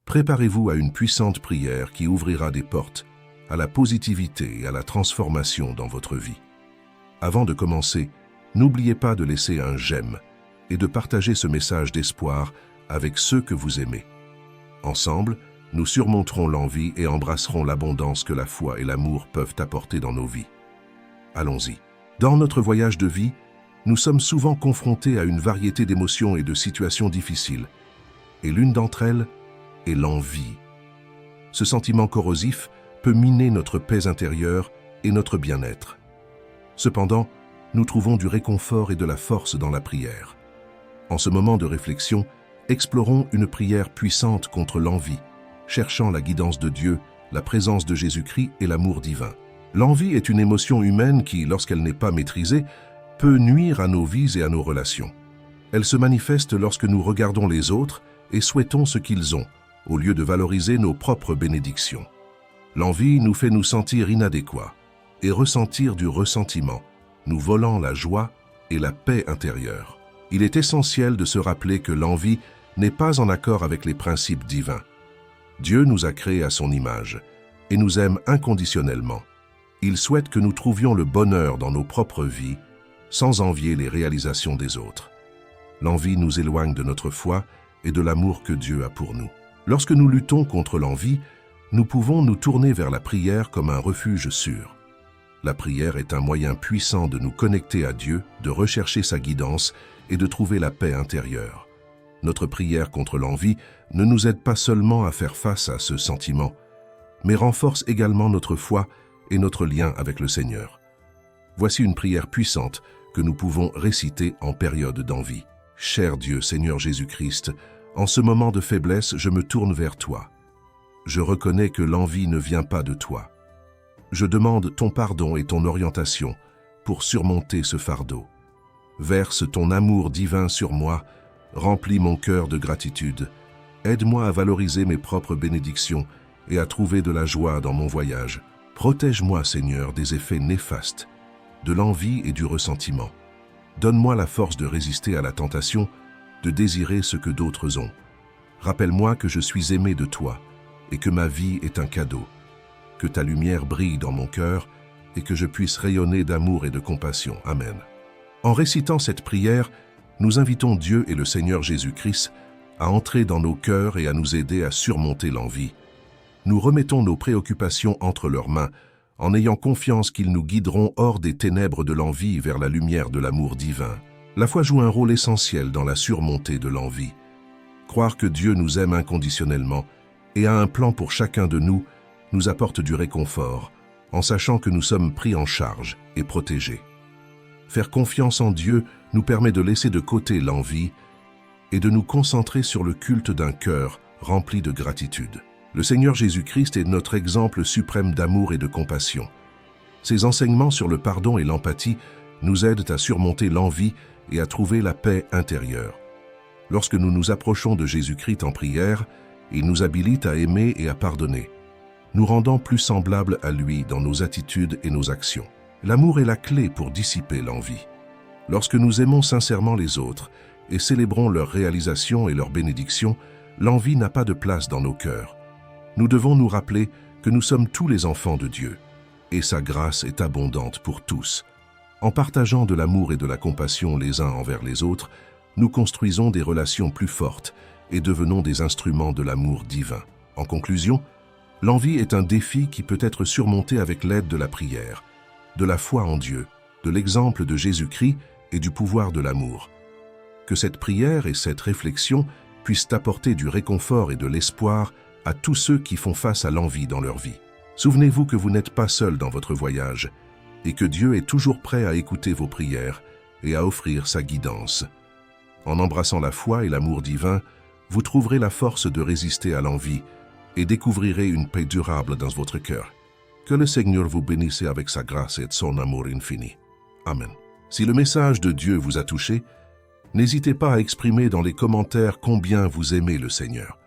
Préparez-vous à une puissante prière qui ouvrira des portes à la positivité et à la transformation dans votre vie. Avant de commencer, n'oubliez pas de laisser un j'aime et de partager ce message d'espoir avec ceux que vous aimez. Ensemble, nous surmonterons l'envie et embrasserons l'abondance que la foi et l'amour peuvent apporter dans nos vies. Allons-y. Dans notre voyage de vie, nous sommes souvent confrontés à une variété d'émotions et de situations difficiles. Et l'une d'entre elles est l'envie. Ce sentiment corrosif peut miner notre paix intérieure et notre bien-être. Cependant, nous trouvons du réconfort et de la force dans la prière. En ce moment de réflexion, explorons une prière puissante contre l'envie, cherchant la guidance de Dieu, la présence de Jésus-Christ et l'amour divin. L'envie est une émotion humaine qui, lorsqu'elle n'est pas maîtrisée, peut nuire à nos vies et à nos relations. Elle se manifeste lorsque nous regardons les autres et souhaitons ce qu'ils ont, au lieu de valoriser nos propres bénédictions. L'envie nous fait nous sentir inadéquats et ressentir du ressentiment, nous volant la joie et la paix intérieure. Il est essentiel de se rappeler que l'envie n'est pas en accord avec les principes divins. Dieu nous a créés à son image et nous aime inconditionnellement. Il souhaite que nous trouvions le bonheur dans nos propres vies, sans envier les réalisations des autres. L'envie nous éloigne de notre foi et de l'amour que Dieu a pour nous. Lorsque nous luttons contre l'envie, nous pouvons nous tourner vers la prière comme un refuge sûr. La prière est un moyen puissant de nous connecter à Dieu, de rechercher sa guidance et de trouver la paix intérieure. Notre prière contre l'envie ne nous aide pas seulement à faire face à ce sentiment, mais renforce également notre foi et notre lien avec le Seigneur. Voici une prière puissante que nous pouvons réciter en période d'envie. Cher Dieu, Seigneur Jésus-Christ, en ce moment de faiblesse, je me tourne vers toi. Je reconnais que l'envie ne vient pas de toi. Je demande ton pardon et ton orientation pour surmonter ce fardeau. Verse ton amour divin sur moi, remplis mon cœur de gratitude. Aide-moi à valoriser mes propres bénédictions et à trouver de la joie dans mon voyage. Protège-moi, Seigneur, des effets néfastes, de l'envie et du ressentiment. Donne-moi la force de résister à la tentation, de désirer ce que d'autres ont. Rappelle-moi que je suis aimé de toi et que ma vie est un cadeau. Que ta lumière brille dans mon cœur et que je puisse rayonner d'amour et de compassion. Amen. En récitant cette prière, nous invitons Dieu et le Seigneur Jésus-Christ à entrer dans nos cœurs et à nous aider à surmonter l'envie. Nous remettons nos préoccupations entre leurs mains, en ayant confiance qu'ils nous guideront hors des ténèbres de l'envie vers la lumière de l'amour divin. La foi joue un rôle essentiel dans la surmontée de l'envie. Croire que Dieu nous aime inconditionnellement et a un plan pour chacun de nous apporte du réconfort, en sachant que nous sommes pris en charge et protégés. Faire confiance en Dieu nous permet de laisser de côté l'envie et de nous concentrer sur le culte d'un cœur rempli de gratitude. Le Seigneur Jésus-Christ est notre exemple suprême d'amour et de compassion. Ses enseignements sur le pardon et l'empathie nous aident à surmonter l'envie et à trouver la paix intérieure. Lorsque nous nous approchons de Jésus-Christ en prière, il nous habilite à aimer et à pardonner, nous rendant plus semblables à lui dans nos attitudes et nos actions. L'amour est la clé pour dissiper l'envie. Lorsque nous aimons sincèrement les autres et célébrons leurs réalisations et leurs bénédictions, l'envie n'a pas de place dans nos cœurs. Nous devons nous rappeler que nous sommes tous les enfants de Dieu, et sa grâce est abondante pour tous. En partageant de l'amour et de la compassion les uns envers les autres, nous construisons des relations plus fortes et devenons des instruments de l'amour divin. En conclusion, l'envie est un défi qui peut être surmonté avec l'aide de la prière, de la foi en Dieu, de l'exemple de Jésus-Christ et du pouvoir de l'amour. Que cette prière et cette réflexion puissent apporter du réconfort et de l'espoir à tous ceux qui font face à l'envie dans leur vie. Souvenez-vous que vous n'êtes pas seul dans votre voyage et que Dieu est toujours prêt à écouter vos prières et à offrir sa guidance. En embrassant la foi et l'amour divin, vous trouverez la force de résister à l'envie et découvrirez une paix durable dans votre cœur. Que le Seigneur vous bénisse avec sa grâce et son amour infini. Amen. Si le message de Dieu vous a touché, n'hésitez pas à exprimer dans les commentaires combien vous aimez le Seigneur.